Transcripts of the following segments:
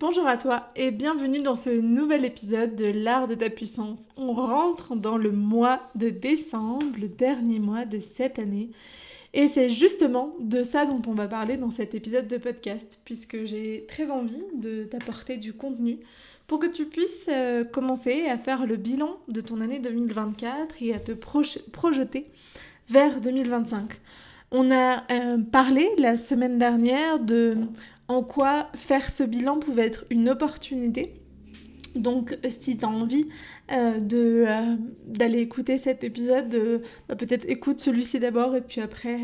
Bonjour à toi et bienvenue dans ce nouvel épisode de l'art de ta puissance. On rentre dans le mois de décembre, le dernier mois de cette année. Et c'est justement de ça dont on va parler dans cet épisode de podcast, puisque j'ai très envie de t'apporter du contenu pour que tu puisses commencer à faire le bilan de ton année 2024 et à te projeter vers 2025. On a parlé la semaine dernière de en quoi faire ce bilan pouvait être une opportunité. Donc si tu as envie d'aller écouter cet épisode, peut-être écoute celui-ci d'abord et puis après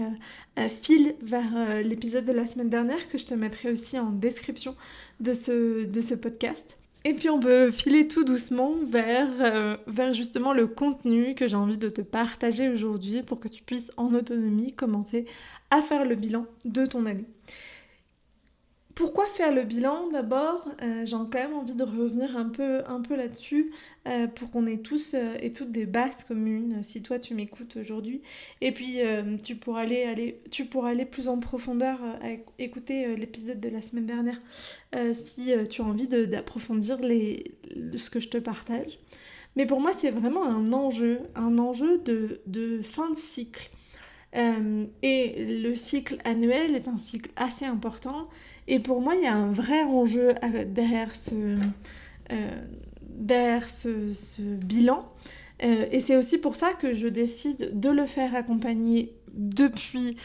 file vers l'épisode de la semaine dernière que je te mettrai aussi en description de ce podcast. Et puis on peut filer tout doucement vers justement le contenu que j'ai envie de te partager aujourd'hui pour que tu puisses en autonomie commencer à faire le bilan de ton année. Pourquoi faire le bilan d'abord j'ai quand même envie de revenir un peu là-dessus pour qu'on ait tous et toutes des bases communes si toi tu m'écoutes aujourd'hui. Et puis tu pourras aller plus en profondeur à écouter l'épisode de la semaine dernière si tu as envie d'approfondir ce que je te partage. Mais pour moi c'est vraiment un enjeu de fin de cycle. Et le cycle annuel est un cycle assez important et pour moi il y a un vrai enjeu derrière ce bilan et c'est aussi pour ça que je décide de le faire accompagner depuis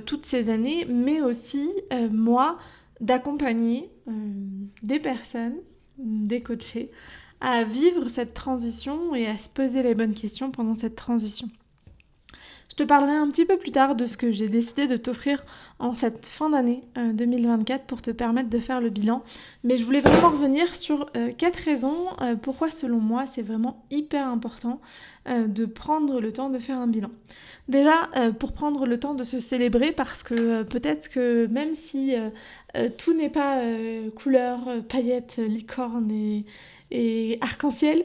toutes ces années, mais aussi moi d'accompagner des personnes, des coachés à vivre cette transition et à se poser les bonnes questions pendant cette transition. Je te parlerai un petit peu plus tard de ce que j'ai décidé de t'offrir en cette fin d'année 2024 pour te permettre de faire le bilan. Mais je voulais vraiment revenir sur 4 raisons pourquoi selon moi c'est vraiment hyper important de prendre le temps de faire un bilan. Déjà pour prendre le temps de se célébrer parce que peut-être que même si tout n'est pas couleur, paillettes, licorne et arc-en-ciel,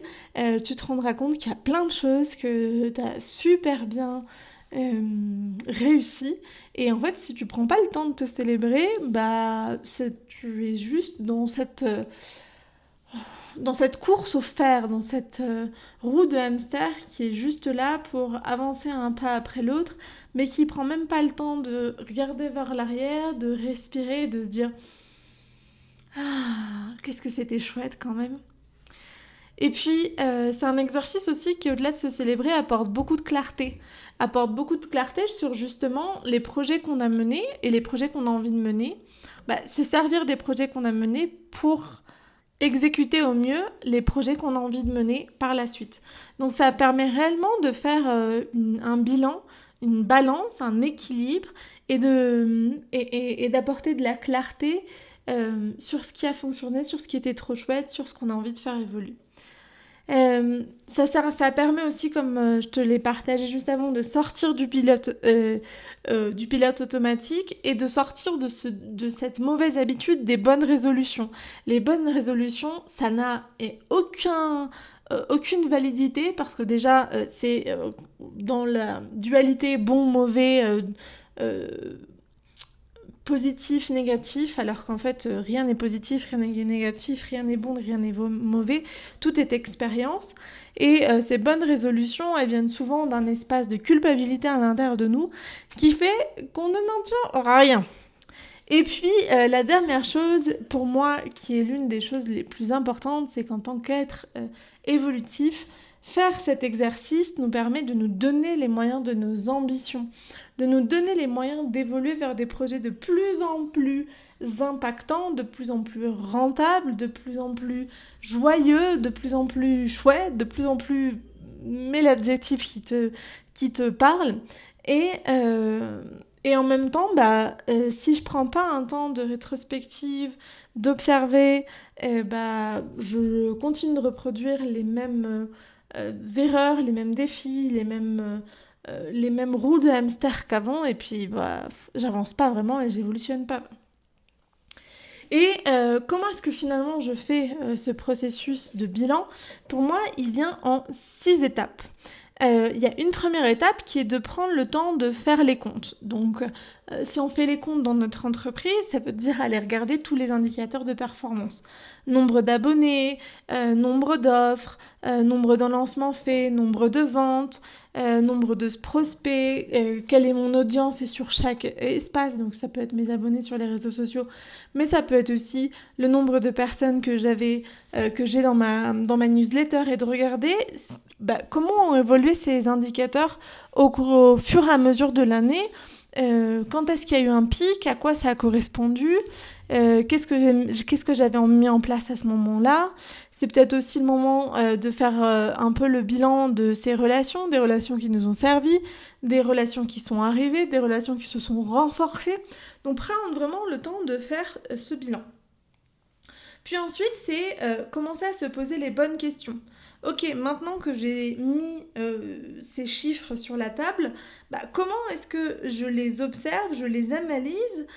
tu te rendras compte qu'il y a plein de choses que tu as super bien réussi. Et en fait, si tu prends pas le temps de te célébrer, tu es juste dans cette course au fer, dans cette roue de hamster qui est juste là pour avancer un pas après l'autre, mais qui prend même pas le temps de regarder vers l'arrière, de respirer, de se dire ah, qu'est-ce que c'était chouette quand même. Et puis, c'est un exercice aussi qui, au-delà de se célébrer, apporte beaucoup de clarté sur justement les projets qu'on a menés et les projets qu'on a envie de mener. Se servir des projets qu'on a menés pour exécuter au mieux les projets qu'on a envie de mener par la suite. Donc ça permet réellement de faire un bilan, une balance, un équilibre et d'apporter de la clarté sur ce qui a fonctionné, sur ce qui était trop chouette, sur ce qu'on a envie de faire évoluer. Ça permet aussi, comme je te l'ai partagé juste avant, de sortir du pilote automatique et de sortir de cette mauvaise habitude des bonnes résolutions. Les bonnes résolutions, ça n'a aucune validité parce que déjà, c'est dans la dualité bon-mauvais, positif, négatif, alors qu'en fait rien n'est positif, rien n'est négatif, rien n'est bon, rien n'est mauvais, tout est expérience. Et ces bonnes résolutions, elles viennent souvent d'un espace de culpabilité à l'intérieur de nous qui fait qu'on ne maintient rien. Et puis la dernière chose, pour moi, qui est l'une des choses les plus importantes, c'est qu'en tant qu'être évolutif, faire cet exercice nous permet de nous donner les moyens de nos ambitions, de nous donner les moyens d'évoluer vers des projets de plus en plus impactants, de plus en plus rentables, de plus en plus joyeux, de plus en plus chouettes, de plus en plus... mets l'adjectif qui te parle. Et en même temps, si je prends pas un temps de rétrospective, d'observer, je continue de reproduire les mêmes erreurs, les mêmes défis, les mêmes roues de hamster qu'avant, et puis j'avance pas vraiment et j'évolutionne pas. Et comment est-ce que finalement je fais ce processus de bilan ? Pour moi, il vient en 6 étapes. il y a une première étape qui est de prendre le temps de faire les comptes. Donc, si on fait les comptes dans notre entreprise, ça veut dire aller regarder tous les indicateurs de performance. Nombre d'abonnés, nombre d'offres, nombre de lancements faits, nombre de ventes, nombre de prospects, quelle est mon audience et sur chaque espace. Donc, ça peut être mes abonnés sur les réseaux sociaux, mais ça peut être aussi le nombre de personnes que j'ai dans ma newsletter et de regarder comment ont évolué ces indicateurs au fur et à mesure de l'année. Quand est-ce qu'il y a eu un pic, à quoi ça a correspondu, qu'est-ce que j'avais mis en place à ce moment-là. C'est peut-être aussi le moment de faire un peu le bilan de ces relations, des relations qui nous ont servi, des relations qui sont arrivées, des relations qui se sont renforcées. Donc prendre vraiment le temps de faire ce bilan. Puis ensuite, c'est commencer à se poser les bonnes questions. Ok, maintenant que j'ai mis ces chiffres sur la table, comment est-ce que je les observe, je les analyse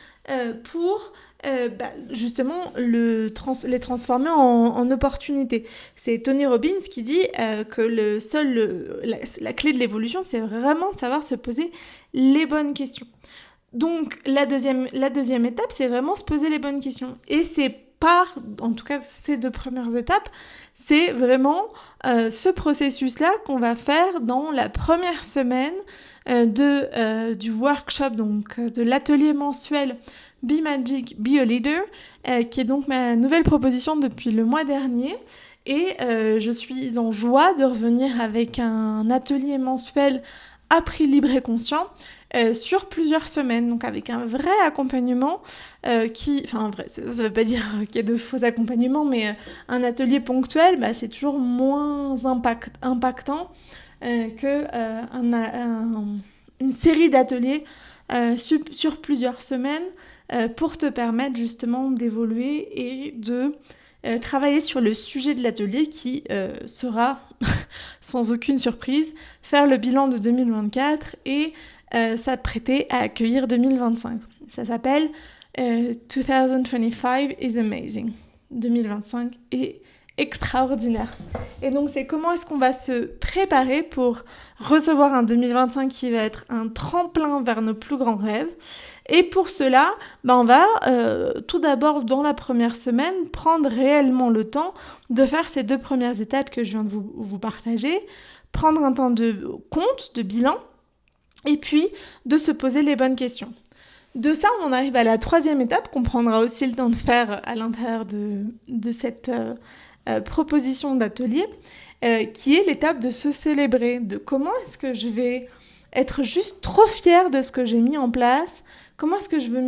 pour justement les transformer en opportunités. C'est Tony Robbins qui dit que la clé de l'évolution, c'est vraiment de savoir se poser les bonnes questions. Donc la deuxième étape, c'est vraiment se poser les bonnes questions. Et en tout cas ces 2 premières étapes, c'est vraiment ce processus-là qu'on va faire dans la première semaine du workshop, donc de l'atelier mensuel Be Magic, Be a Leader, qui est donc ma nouvelle proposition depuis le mois dernier. Et je suis en joie de revenir avec un atelier mensuel à prix libre et conscient sur plusieurs semaines, donc avec un vrai accompagnement ça ne veut pas dire qu'il y a de faux accompagnements, mais un atelier ponctuel, c'est toujours moins impactant une série d'ateliers sur plusieurs semaines pour te permettre justement d'évoluer et de travailler sur le sujet de l'atelier qui sera, sans aucune surprise, faire le bilan de 2024 et s'apprêter à accueillir 2025. Ça s'appelle 2025 is amazing. 2025 est extraordinaire. Et donc c'est comment est-ce qu'on va se préparer pour recevoir un 2025 qui va être un tremplin vers nos plus grands rêves. Et pour cela, on va tout d'abord dans la première semaine prendre réellement le temps de faire ces 2 premières étapes que je viens de vous partager, prendre un temps de compte, de bilan, et puis de se poser les bonnes questions. De ça, on en arrive à la 3e étape qu'on prendra aussi le temps de faire à l'intérieur de cette proposition d'atelier, qui est l'étape de se célébrer, de comment est-ce que je vais être juste trop fière de ce que j'ai mis en place, comment est-ce que je vais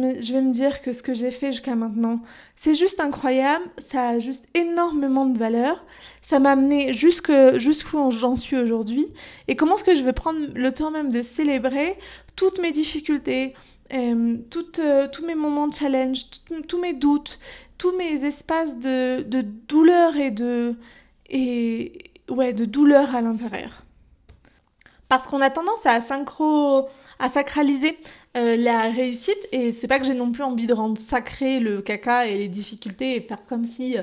me dire que ce que j'ai fait jusqu'à maintenant, c'est juste incroyable, ça a juste énormément de valeur, ça m'a amené jusqu'où j'en suis aujourd'hui, et comment est-ce que je vais prendre le temps même de célébrer toutes mes difficultés, tous mes moments de challenge, tous mes doutes, tous mes espaces de douleur et de douleur à l'intérieur. Parce qu'on a tendance à sacraliser la réussite, et c'est pas que j'ai non plus envie de rendre sacré le caca et les difficultés et faire comme si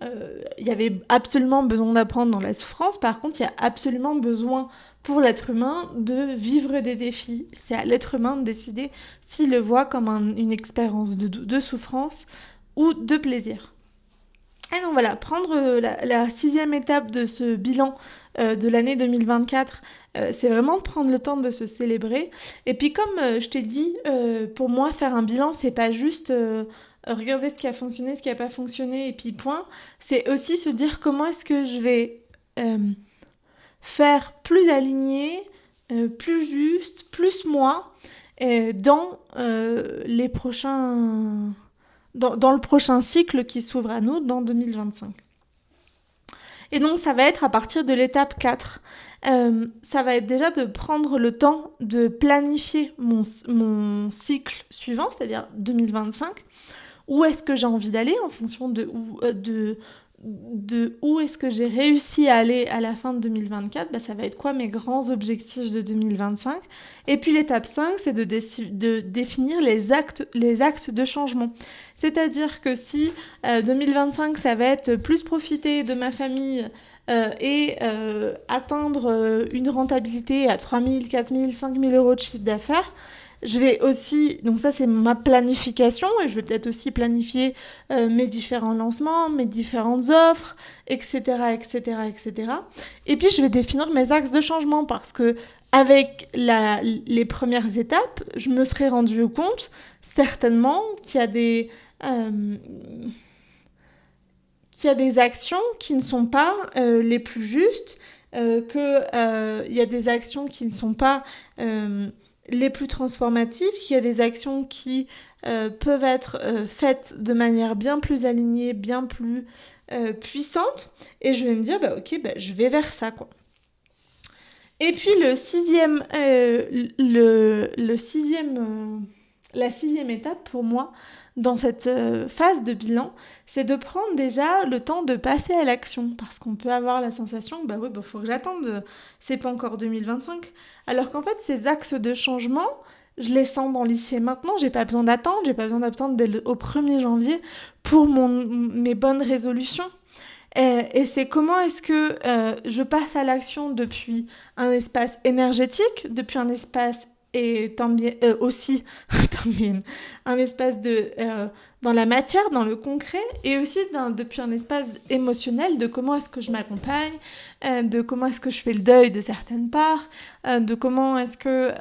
il y avait absolument besoin d'apprendre dans la souffrance. Par contre, il y a absolument besoin pour l'être humain de vivre des défis. C'est à l'être humain de décider s'il le voit comme une expérience de souffrance ou de plaisir. Et donc voilà, prendre la 6e étape de ce bilan de l'année 2024, c'est vraiment prendre le temps de se célébrer. Et puis comme je t'ai dit, pour moi, faire un bilan, c'est pas juste regarder ce qui a fonctionné, ce qui n'a pas fonctionné, et puis point. C'est aussi se dire comment est-ce que je vais faire plus aligné, plus juste, plus moi, dans les prochains... Dans le prochain cycle qui s'ouvre à nous dans 2025. Et donc ça va être à partir de l'étape 4. Ça va être déjà de prendre le temps de planifier mon cycle suivant, c'est-à-dire 2025. Où est-ce que j'ai envie d'aller en fonction de de où est-ce que j'ai réussi à aller à la fin de 2024, ça va être quoi mes grands objectifs de 2025. Et puis l'étape 5, c'est de définir les axes de changement. C'est-à-dire que si 2025, ça va être plus profiter de ma famille et atteindre une rentabilité à 3 000, 4 000, 5 000 euros de chiffre d'affaires, je vais aussi, donc ça c'est ma planification, et je vais peut-être aussi planifier mes différents lancements, mes différentes offres, etc., etc., etc. Et puis je vais définir mes axes de changement, parce que avec les premières étapes, je me serais rendu compte certainement qu'il y a des actions qui ne sont pas les plus justes, qu'il y a des actions qui ne sont pas les plus transformatives, qu'il y a des actions qui peuvent être faites de manière bien plus alignée, bien plus puissante, et je vais me dire, je vais vers ça, quoi. Et puis la sixième étape pour moi, dans cette phase de bilan, c'est de prendre déjà le temps de passer à l'action. Parce qu'on peut avoir la sensation, faut que j'attende, c'est pas encore 2025. Alors qu'en fait, ces axes de changement, je les sens dans l'ici et maintenant, j'ai pas besoin d'attendre au 1er janvier pour mes bonnes résolutions. Et c'est comment est-ce que je passe à l'action depuis un espace énergétique, depuis un espace et aussi un espace dans la matière, dans le concret, et aussi depuis un espace émotionnel de comment est-ce que je m'accompagne, de comment est-ce que je fais le deuil de certaines parts, de comment est-ce que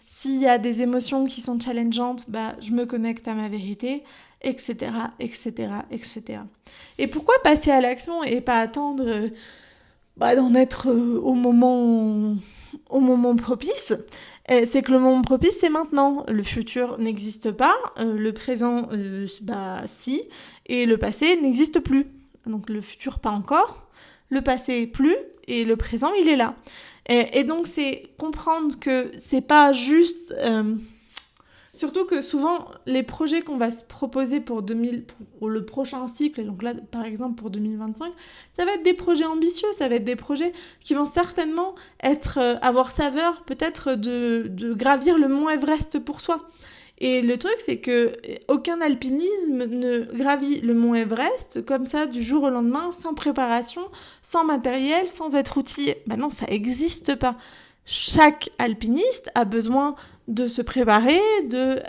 s'il y a des émotions qui sont challengeantes, je me connecte à ma vérité, etc., etc., etc. Et pourquoi passer à l'action et pas attendre d'en être au moment propice? C'est que le moment propice, c'est maintenant. Le futur n'existe pas, le présent, si, et le passé n'existe plus. Donc le futur, pas encore, le passé, plus, et le présent, il est là. Et donc, c'est comprendre que c'est pas juste... Surtout que souvent, les projets qu'on va se proposer pour le prochain cycle, et donc là, par exemple, pour 2025, ça va être des projets ambitieux, ça va être des projets qui vont certainement avoir saveur peut-être de gravir le mont Everest pour soi. Et le truc, c'est que aucun alpinisme ne gravit le mont Everest comme ça du jour au lendemain, sans préparation, sans matériel, sans être outillé. Non, ça n'existe pas. Chaque alpiniste a besoin de se préparer, de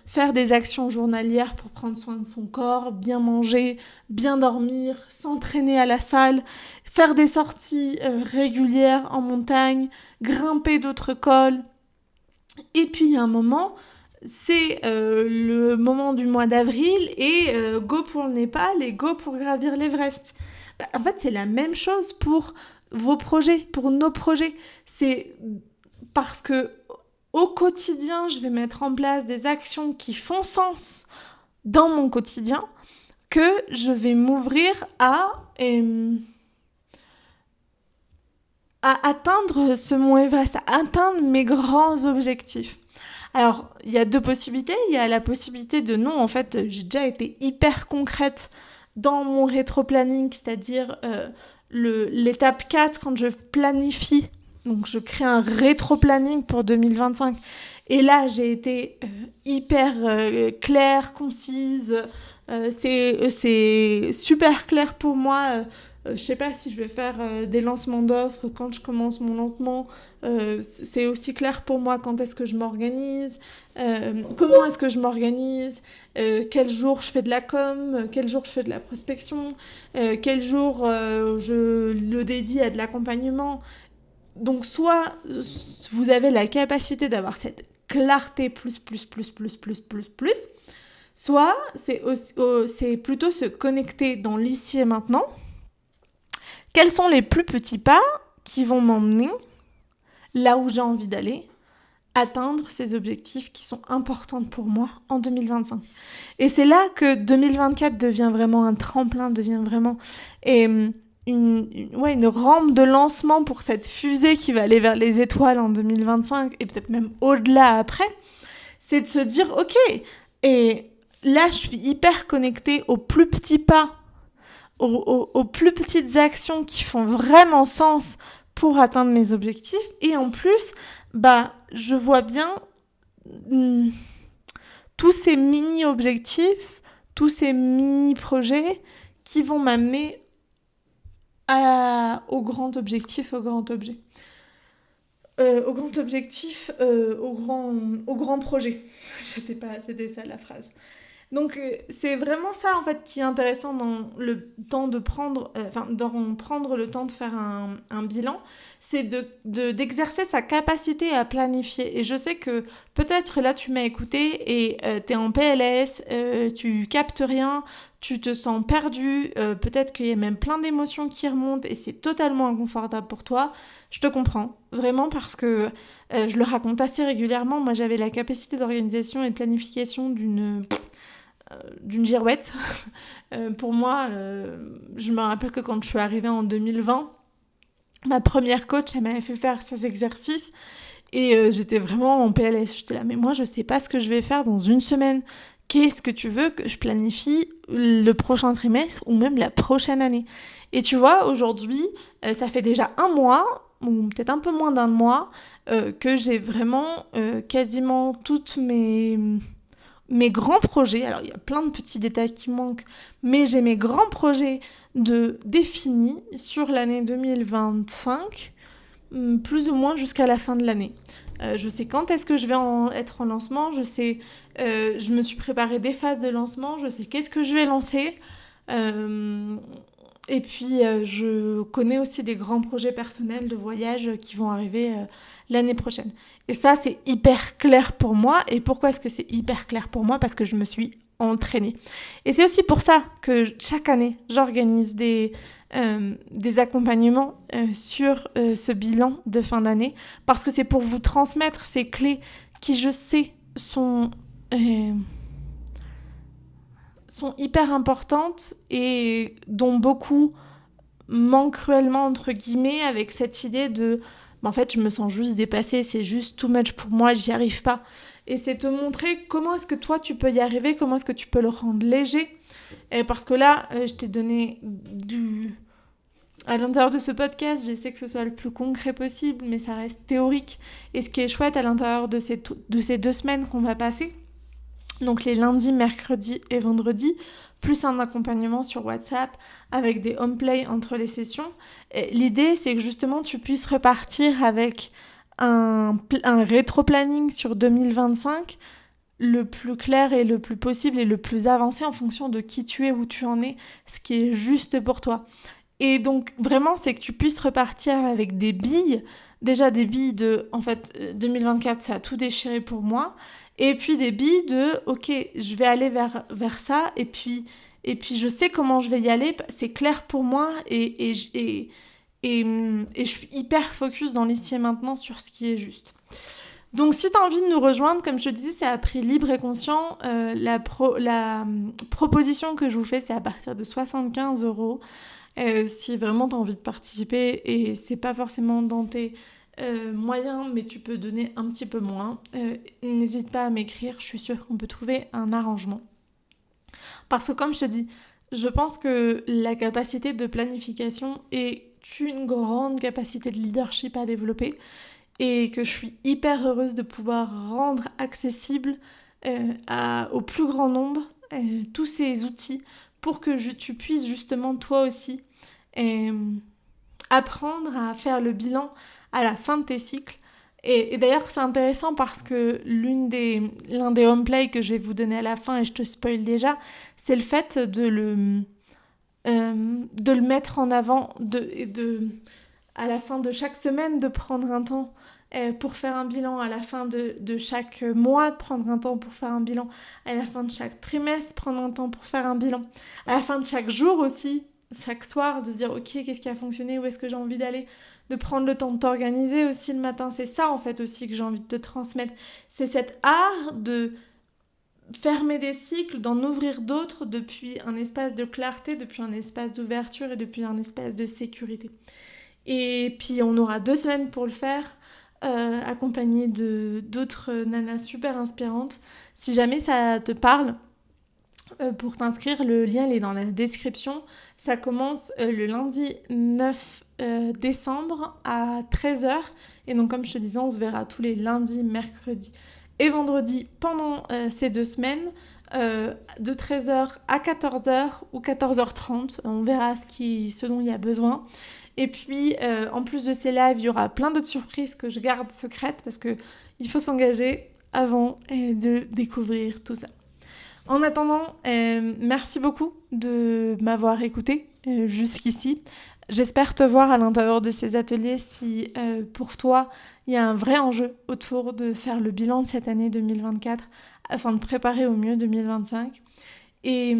faire des actions journalières pour prendre soin de son corps, bien manger, bien dormir, s'entraîner à la salle, faire des sorties régulières en montagne, grimper d'autres cols. Et puis il y a un moment, c'est le moment du mois d'avril et go pour le Népal et go pour gravir l'Everest. En fait, c'est la même chose pour vos projets, pour nos projets. C'est parce que au quotidien, je vais mettre en place des actions qui font sens dans mon quotidien que je vais m'ouvrir à atteindre ce mont Everest, à atteindre mes grands objectifs. Alors, il y a deux possibilités. Il y a la possibilité de non, en fait, j'ai déjà été hyper concrète dans mon rétro-planning, c'est-à-dire l'étape 4, quand je planifie. Donc, je crée un rétro-planning pour 2025. Et là, j'ai été hyper claire, concise. C'est super clair pour moi. Je sais pas si je vais faire des lancements d'offres quand je commence mon lancement. C'est aussi clair pour moi quand est-ce que je m'organise, comment est-ce que je m'organise, quel jour je fais de la com, quel jour je fais de la prospection, quel jour je le dédie à de l'accompagnement. Donc soit vous avez la capacité d'avoir cette clarté plus, soit c'est plutôt se connecter dans l'ici et maintenant. Quels sont les plus petits pas qui vont m'emmener là où j'ai envie d'aller, atteindre ces objectifs qui sont importants pour moi en 2025. Et c'est là que 2024 devient vraiment un tremplin, devient vraiment une rampe de lancement pour cette fusée qui va aller vers les étoiles en 2025 et peut-être même au-delà après. C'est de se dire, ok, et là je suis hyper connectée aux plus petits pas aux plus petites actions qui font vraiment sens pour atteindre mes objectifs. Et en plus, je vois bien tous ces mini-objectifs, tous ces mini-projets qui vont m'amener au grand objectif, au grand objet. Au grand objectif, au grand projet. C'était ça la phrase. Donc c'est vraiment ça en fait qui est intéressant dans le temps de prendre, prendre le temps de faire un bilan, c'est d'exercer sa capacité à planifier. Et je sais que peut-être là tu m'as écouté et t'es en PLS, tu captes rien, tu te sens perdu, peut-être qu'il y a même plein d'émotions qui remontent et c'est totalement inconfortable pour toi. Je te comprends, vraiment, parce que je le raconte assez régulièrement. Moi j'avais la capacité d'organisation et de planification d'une girouette. Pour moi, je me rappelle que quand je suis arrivée en 2020, ma première coach, elle m'avait fait faire ces exercices et j'étais vraiment en PLS. J'étais là, mais moi, je sais pas ce que je vais faire dans une semaine. Qu'est-ce que tu veux que je planifie le prochain trimestre ou même la prochaine année? Et tu vois, aujourd'hui, ça fait déjà un mois, ou peut-être un peu moins d'un mois, que j'ai vraiment quasiment toutes mes grands projets. Alors, il y a plein de petits détails qui manquent, mais j'ai mes grands projets définis sur l'année 2025, plus ou moins jusqu'à la fin de l'année. Je sais quand est-ce que je vais être en lancement, je sais, je me suis préparé des phases de lancement, je sais qu'est-ce que je vais lancer. Et puis, je connais aussi des grands projets personnels de voyage qui vont arriver l'année prochaine. Et ça, c'est hyper clair pour moi. Et pourquoi est-ce que c'est hyper clair pour moi? Parce que je me suis entraînée. Et c'est aussi pour ça que chaque année, j'organise des accompagnements sur ce bilan de fin d'année. Parce que c'est pour vous transmettre ces clés qui, je sais, sont hyper importantes et dont beaucoup manquent cruellement, entre guillemets, avec cette idée de en fait, je me sens juste dépassée, c'est juste too much pour moi, j'y arrive pas. Et c'est te montrer comment est-ce que toi, tu peux y arriver, comment est-ce que tu peux le rendre léger. Et parce que là, je t'ai donné à l'intérieur de ce podcast, j'essaie que ce soit le plus concret possible, mais ça reste théorique. Et ce qui est chouette à l'intérieur de ces 2 semaines qu'on va passer, donc les lundis, mercredis et vendredis, plus un accompagnement sur WhatsApp avec des home play entre les sessions. Et l'idée, c'est que justement, tu puisses repartir avec un rétro-planning sur 2025 le plus clair et le plus possible et le plus avancé en fonction de qui tu es, où tu en es, ce qui est juste pour toi. Et donc, vraiment, c'est que tu puisses repartir avec des billes. Déjà, des billes de, en fait, 2024, ça a tout déchiré pour moi. Et puis des billes de, ok, je vais aller vers ça, et puis je sais comment je vais y aller, c'est clair pour moi, et je suis hyper focus dans l'ici et maintenant sur ce qui est juste. Donc si tu as envie de nous rejoindre, comme je te disais, c'est à prix libre et conscient. La proposition que je vous fais, c'est à partir de 75 €. Si vraiment tu as envie de participer, et c'est pas forcément dans tes moyens, mais tu peux donner un petit peu moins, n'hésite pas à m'écrire, je suis sûre qu'on peut trouver un arrangement. Parce que comme je te dis, je pense que la capacité de planification est une grande capacité de leadership à développer, et que je suis hyper heureuse de pouvoir rendre accessible au plus grand nombre tous ces outils pour que tu puisses justement toi aussi apprendre à faire le bilan à la fin de tes cycles. Et d'ailleurs, c'est intéressant parce que l'un des home play que je vais vous donner à la fin, et je te spoil déjà, c'est le fait de le mettre en avant, à la fin de chaque semaine, de prendre un temps pour faire un bilan, à la fin de chaque mois, de prendre un temps pour faire un bilan, à la fin de chaque trimestre, prendre un temps pour faire un bilan, à la fin de chaque jour aussi, chaque soir, de se dire ok, qu'est-ce qui a fonctionné, où est-ce que j'ai envie d'aller, de prendre le temps de t'organiser aussi le matin. C'est ça en fait aussi que j'ai envie de te transmettre, c'est cet art de fermer des cycles, d'en ouvrir d'autres depuis un espace de clarté, depuis un espace d'ouverture et depuis un espace de sécurité. Et puis on aura 2 semaines pour le faire, accompagné d'autres nanas super inspirantes. Si jamais ça te parle, Pour t'inscrire, le lien il est dans la description. Ça commence le lundi 9 décembre à 13h. Et donc comme je te disais, on se verra tous les lundis, mercredis et vendredis pendant ces 2 semaines. De 13h à 14h ou 14h30. On verra ce dont il y a besoin. Et puis, en plus de ces lives, il y aura plein d'autres surprises que je garde secrètes parce qu'il faut s'engager avant de découvrir tout ça. En attendant, merci beaucoup de m'avoir écouté jusqu'ici. J'espère te voir à l'intérieur de ces ateliers si pour toi, il y a un vrai enjeu autour de faire le bilan de cette année 2024 afin de préparer au mieux 2025. Et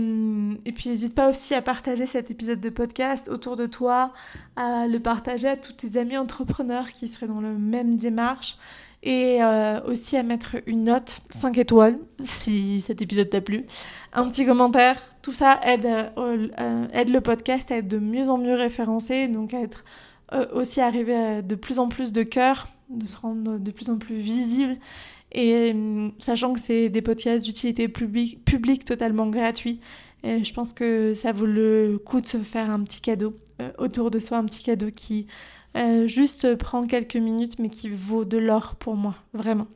puis n'hésite pas aussi à partager cet épisode de podcast autour de toi, à le partager à tous tes amis entrepreneurs qui seraient dans la même démarche et aussi à mettre une note 5 étoiles si cet épisode t'a plu, un petit commentaire, tout ça aide le podcast à être de mieux en mieux référencé, donc à être aussi arriver à de plus en plus de cœur, de se rendre de plus en plus visible. Et sachant que c'est des podcasts d'utilité publique totalement gratuits, je pense que ça vaut le coup de se faire un petit cadeau autour de soi, un petit cadeau qui juste prend quelques minutes mais qui vaut de l'or pour moi, vraiment.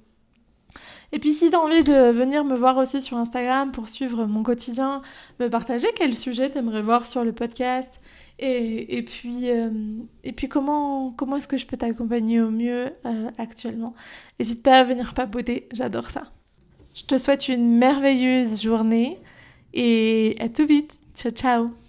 Et puis si tu as envie de venir me voir aussi sur Instagram pour suivre mon quotidien, me partager quel sujet tu aimerais voir sur le podcast et puis comment est-ce que je peux t'accompagner au mieux actuellement. N'hésite pas à venir papoter, j'adore ça. Je te souhaite une merveilleuse journée et à tout vite. Ciao ciao.